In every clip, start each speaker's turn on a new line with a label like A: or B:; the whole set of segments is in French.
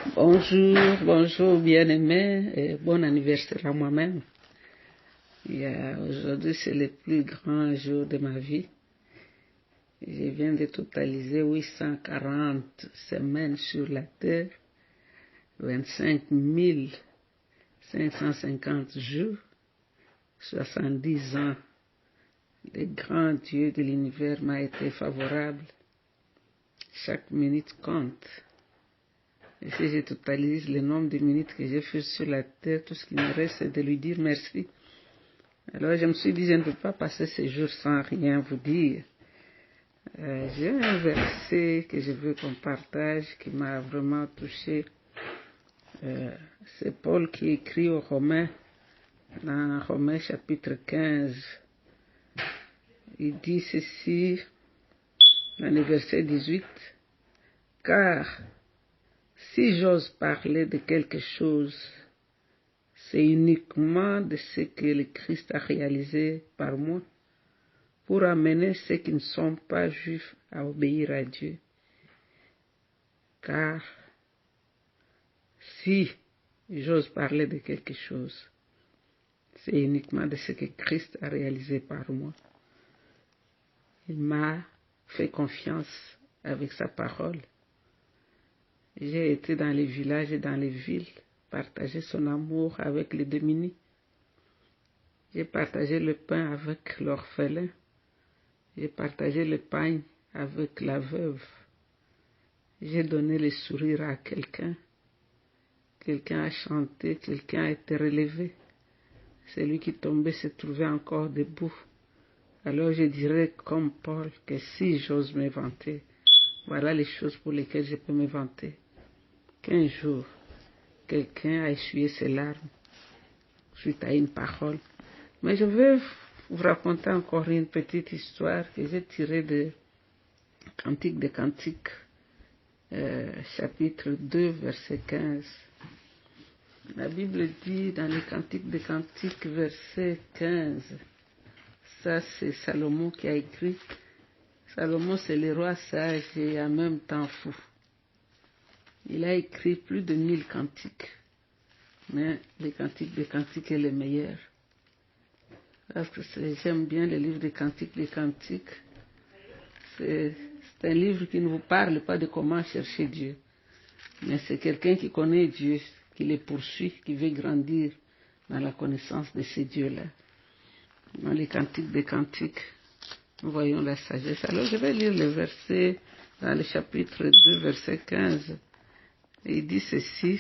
A: Bonjour, bonjour bien-aimé et bon anniversaire à moi-même. Aujourd'hui, c'est le plus grand jour de ma vie. Je viens de totaliser 840 semaines sur la terre, 25 550 jours, 70 ans. Le grand Dieu de l'univers m'a été favorable. Chaque minute compte. Et si je totalise le nombre de minutes que j'ai fait sur la terre, tout ce qui me reste, c'est de lui dire merci. Alors je me suis dit, je ne peux pas passer ces jours sans rien vous dire. J'ai un verset que je veux qu'on partage, qui m'a vraiment touché. C'est Paul qui écrit aux Romains, dans Romains chapitre 15. Il dit ceci, dans le verset 18, « Car si j'ose parler de quelque chose, c'est uniquement de ce que le Christ a réalisé par moi pour amener ceux qui ne sont pas juifs à obéir à Dieu. Car si j'ose parler de quelque chose, c'est uniquement de ce que Christ a réalisé par moi. Il m'a fait confiance avec sa parole. J'ai été dans les villages et dans les villes, partager son amour avec les démunis. J'ai partagé le pain avec l'orphelin. J'ai partagé le pain avec la veuve. J'ai donné le sourire à quelqu'un. Quelqu'un a chanté, quelqu'un a été relevé. Celui qui tombait se trouvait encore debout. Alors je dirais comme Paul que si j'ose me vanter, voilà les choses pour lesquelles je peux me vanter. Qu'un jour, quelqu'un a essuyé ses larmes suite à une parole. Mais je vais vous raconter encore une petite histoire que j'ai tirée de Cantique des Cantiques, chapitre 2, verset 15. La Bible dit dans le Cantique des Cantiques, verset 15, ça c'est Salomon qui a écrit. Salomon c'est le roi sage et en même temps fou. Il a écrit plus de 1000 cantiques, mais le Cantique des Cantiques est le meilleur. Parce que j'aime bien le livre des Cantiques. Les Cantiques, c'est un livre qui ne vous parle pas de comment chercher Dieu, mais c'est quelqu'un qui connaît Dieu, qui le poursuit, qui veut grandir dans la connaissance de ce Dieu-là. Dans les Cantiques des Cantiques, nous voyons la sagesse. Alors je vais lire le verset dans le chapitre 2, verset 15. Et il dit ceci,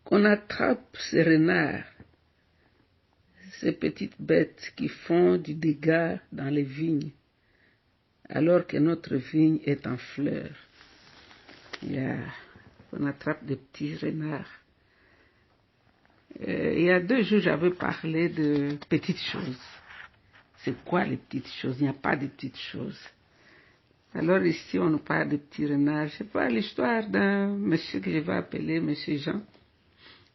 A: qu'on attrape ces renards, ces petites bêtes qui font du dégât dans les vignes, alors que notre vigne est en fleurs. On attrape des petits renards. Il y a 2 jours, j'avais parlé de petites choses. C'est quoi les petites choses? Il n'y a pas de petites choses. Alors ici, on nous parle de petits renards. Je sais pas l'histoire d'un monsieur que je vais appeler monsieur Jean.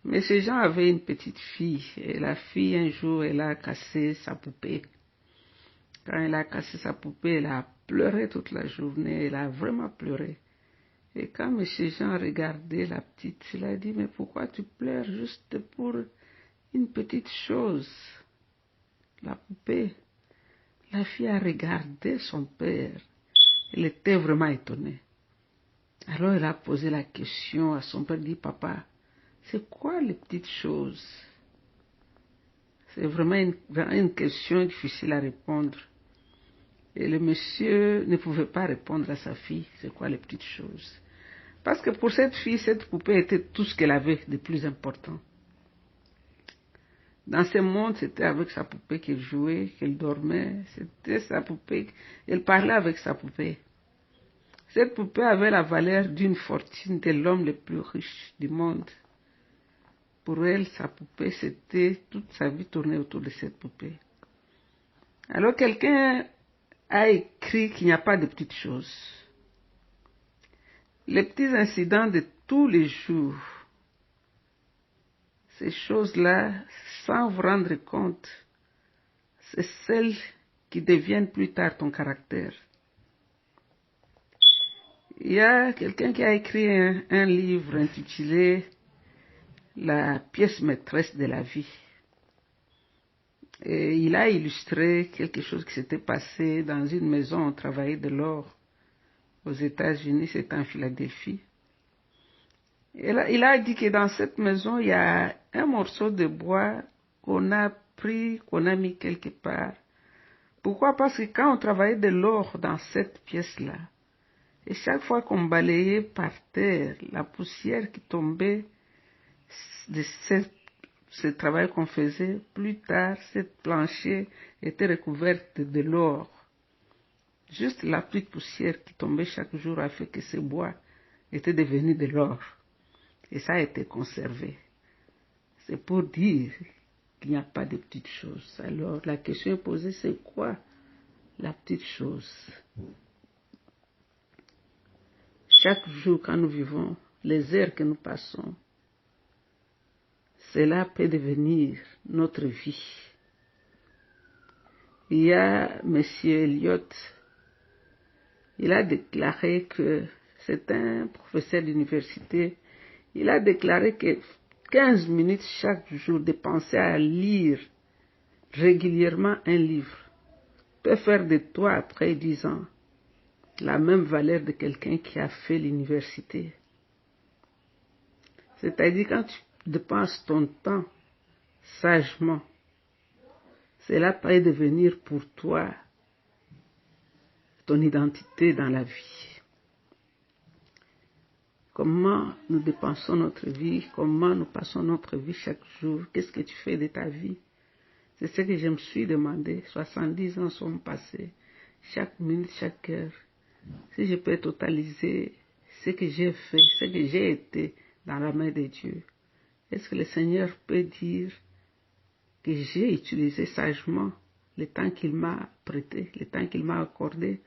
A: Monsieur Jean avait une petite fille. Et la fille, un jour, elle a cassé sa poupée. Quand elle a cassé sa poupée, elle a pleuré toute la journée. Elle a vraiment pleuré. Et quand M. Jean regardait la petite, il a dit, mais pourquoi tu pleures juste pour une petite chose, la poupée? La fille a regardé son père. Elle était vraiment étonnée. Alors elle a posé la question à son père, dit, papa, c'est quoi les petites choses? C'est vraiment une question difficile à répondre. Et le monsieur ne pouvait pas répondre à sa fille, c'est quoi les petites choses? Parce que pour cette fille, cette poupée était tout ce qu'elle avait de plus important. Dans ce monde, c'était avec sa poupée qu'elle jouait, qu'elle dormait. C'était sa poupée. Elle parlait avec sa poupée. Cette poupée avait la valeur d'une fortune de l'homme le plus riche du monde. Pour elle, sa poupée, c'était toute sa vie tournée autour de cette poupée. Alors quelqu'un a écrit qu'il n'y a pas de petites choses. Les petits incidents de tous les jours, ces choses-là, sans vous rendre compte, c'est celles qui deviennent plus tard ton caractère. Il y a quelqu'un qui a écrit un livre intitulé La pièce maîtresse de la vie. Et il a illustré quelque chose qui s'était passé dans une maison où on travaillait de l'or aux États-Unis, c'était en Philadelphie. Et là, il a dit que dans cette maison, il y a un morceau de bois qu'on a pris, qu'on a mis quelque part. Pourquoi? Parce que quand on travaillait de l'or dans cette pièce-là, et chaque fois qu'on balayait par terre la poussière qui tombait de ce travail qu'on faisait, plus tard, cette plancher était recouverte de l'or. Juste la petite poussière qui tombait chaque jour a fait que ce bois était devenu de l'or. Et ça a été conservé. C'est pour dire qu'il n'y a pas de petites choses. Alors la question est posée, c'est quoi la petite chose? Chaque jour quand nous vivons, les heures que nous passons, cela peut devenir notre vie. Il y a M. Elliott, il a déclaré que c'est un professeur d'université, il a déclaré que 15 minutes chaque jour de penser à lire régulièrement un livre peut faire de toi, après 10 ans, la même valeur de quelqu'un qui a fait l'université. C'est-à-dire quand tu dépenses ton temps sagement, cela peut devenir pour toi ton identité dans la vie. Comment nous dépensons notre vie, comment nous passons notre vie chaque jour, qu'est-ce que tu fais de ta vie? C'est ce que je me suis demandé. 70 ans sont passés, chaque minute, chaque heure. Si je peux totaliser ce que j'ai fait, ce que j'ai été dans la main de Dieu, est-ce que le Seigneur peut dire que j'ai utilisé sagement le temps qu'il m'a prêté, le temps qu'il m'a accordé?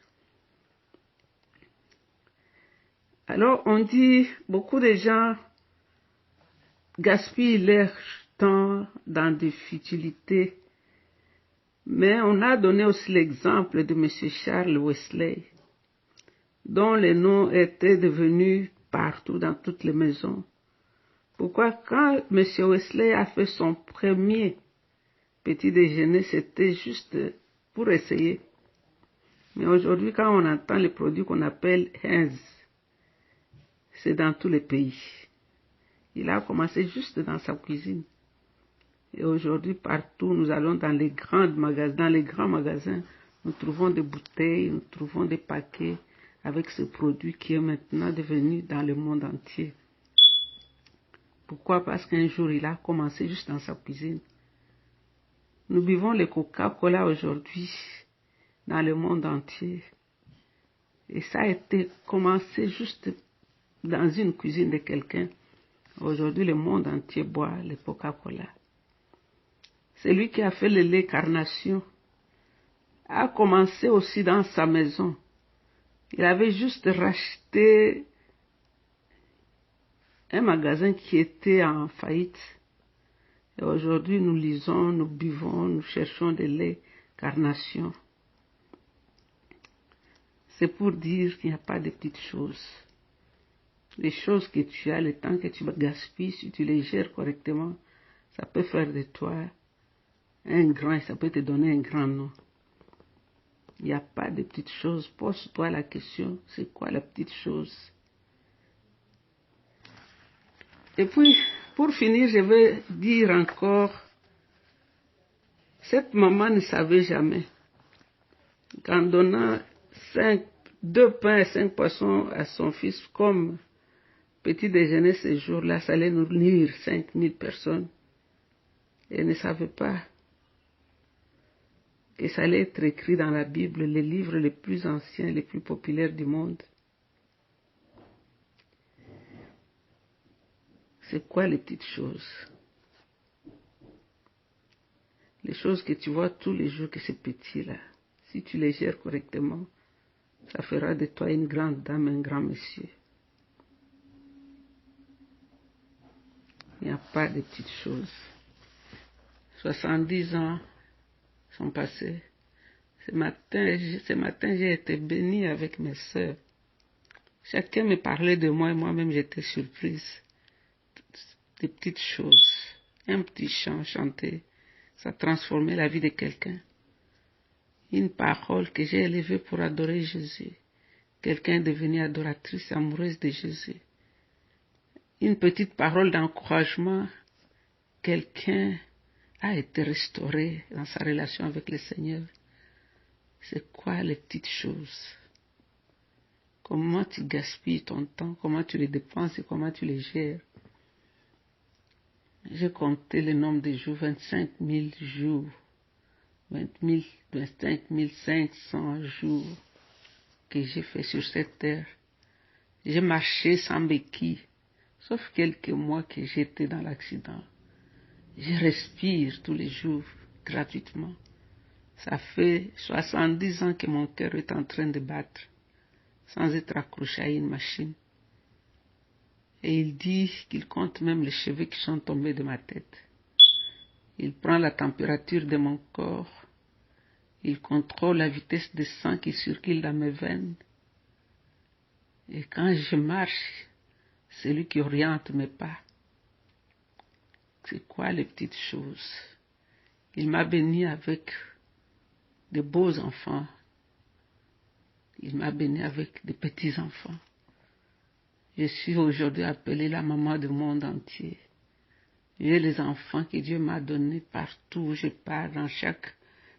A: Alors on dit, beaucoup de gens gaspillent leur temps dans des futilités, mais on a donné aussi l'exemple de M. Charles Wesley, dont le nom était devenu partout dans toutes les maisons. Pourquoi? Quand M. Wesley a fait son premier petit déjeuner, c'était juste pour essayer. Mais aujourd'hui, quand on entend les produits qu'on appelle Heinz, c'est dans tous les pays. Il a commencé juste dans sa cuisine. Et aujourd'hui, partout, nous allons dans les grands magasins, nous trouvons des bouteilles, nous trouvons des paquets avec ce produit qui est maintenant devenu dans le monde entier. Pourquoi? Parce qu'un jour, il a commencé juste dans sa cuisine. Nous buvons le Coca-Cola aujourd'hui dans le monde entier. Et ça a été commencé juste dans une cuisine de quelqu'un. Aujourd'hui, le monde entier boit le Coca-Cola. Celui qui a fait le lait Carnation a commencé aussi dans sa maison. Il avait juste racheté un magasin qui était en faillite. Et aujourd'hui, nous lisons, nous buvons, nous cherchons des laits Carnation. C'est pour dire qu'il n'y a pas de petites choses. Les choses que tu as, le temps que tu gaspilles, si tu les gères correctement, ça peut faire de toi un grand, ça peut te donner un grand nom. Il n'y a pas de petites choses. Pose-toi la question, c'est quoi la petite chose? Et puis, pour finir, je vais dire encore, cette maman ne savait jamais qu'en donnant 2 pains et 5 poissons à son fils comme petit déjeuner ce jour-là, ça allait nourrir 5000 personnes. Elle ne savait pas que ça allait être écrit dans la Bible, les livres les plus anciens, les plus populaires du monde. C'est quoi les petites choses? Les choses que tu vois tous les jours, que c'est petit là. Si tu les gères correctement, ça fera de toi une grande dame, un grand monsieur. Il n'y a pas de petites choses. 70 ans sont passés. Ce matin, j'ai été béni avec mes sœurs. Chacun me parlait de moi et moi-même j'étais surprise. Des petites choses. Un petit chant chanté, ça transformait la vie de quelqu'un. Une parole que j'ai élevée pour adorer Jésus. Quelqu'un est devenu adoratrice, amoureuse de Jésus. Une petite parole d'encouragement, quelqu'un a été restauré dans sa relation avec le Seigneur. C'est quoi les petites choses? Comment tu gaspilles ton temps, comment tu les dépenses et comment tu les gères? J'ai compté le nombre de jours, 25 000 jours, 25 500 jours que j'ai fait sur cette terre. J'ai marché sans béquille, sauf quelques mois que j'étais dans l'accident. Je respire tous les jours gratuitement. Ça fait 70 ans que mon cœur est en train de battre, sans être accroché à une machine. Et il dit qu'il compte même les cheveux qui sont tombés de ma tête. Il prend la température de mon corps. Il contrôle la vitesse de sang qui circule dans mes veines. Et quand je marche, c'est lui qui oriente mes pas. C'est quoi les petites choses? Il m'a béni avec de beaux enfants. Il m'a béni avec de petits enfants. Je suis aujourd'hui appelée la maman du monde entier. J'ai les enfants que Dieu m'a donnés partout où je pars, dans chaque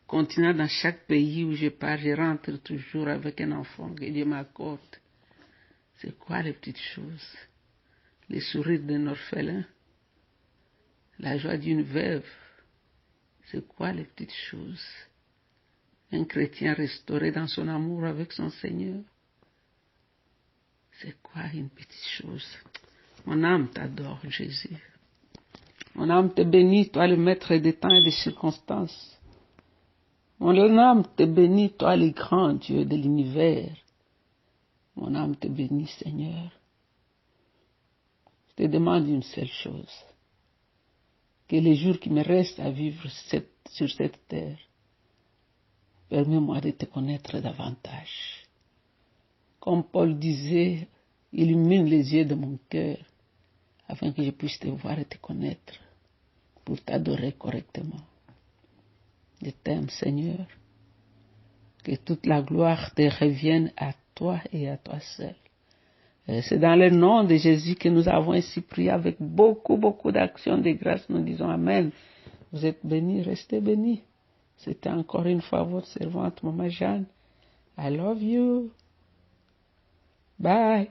A: continent, dans chaque pays où je pars, je rentre toujours avec un enfant que Dieu m'accorde. C'est quoi les petites choses? Les sourires d'un orphelin, la joie d'une veuve. C'est quoi les petites choses? Un chrétien restauré dans son amour avec son Seigneur. C'est quoi une petite chose? Mon âme t'adore, Jésus. Mon âme te bénit, toi le maître des temps et des circonstances. Mon âme te bénit, toi le grand Dieu de l'univers. Mon âme te bénit, Seigneur. Je te demande une seule chose. Que les jours qui me restent à vivre sur cette terre, permets-moi de te connaître davantage. Comme Paul disait, illumine les yeux de mon cœur afin que je puisse te voir et te connaître pour t'adorer correctement. Je t'aime, Seigneur. Que toute la gloire te revienne à toi et à toi seul. Et c'est dans le nom de Jésus que nous avons ainsi prié avec beaucoup d'actions de grâce. Nous disons Amen. Vous êtes bénis, restez bénis. C'était encore une fois votre servante, Maman Jeanne. I love you. Bye.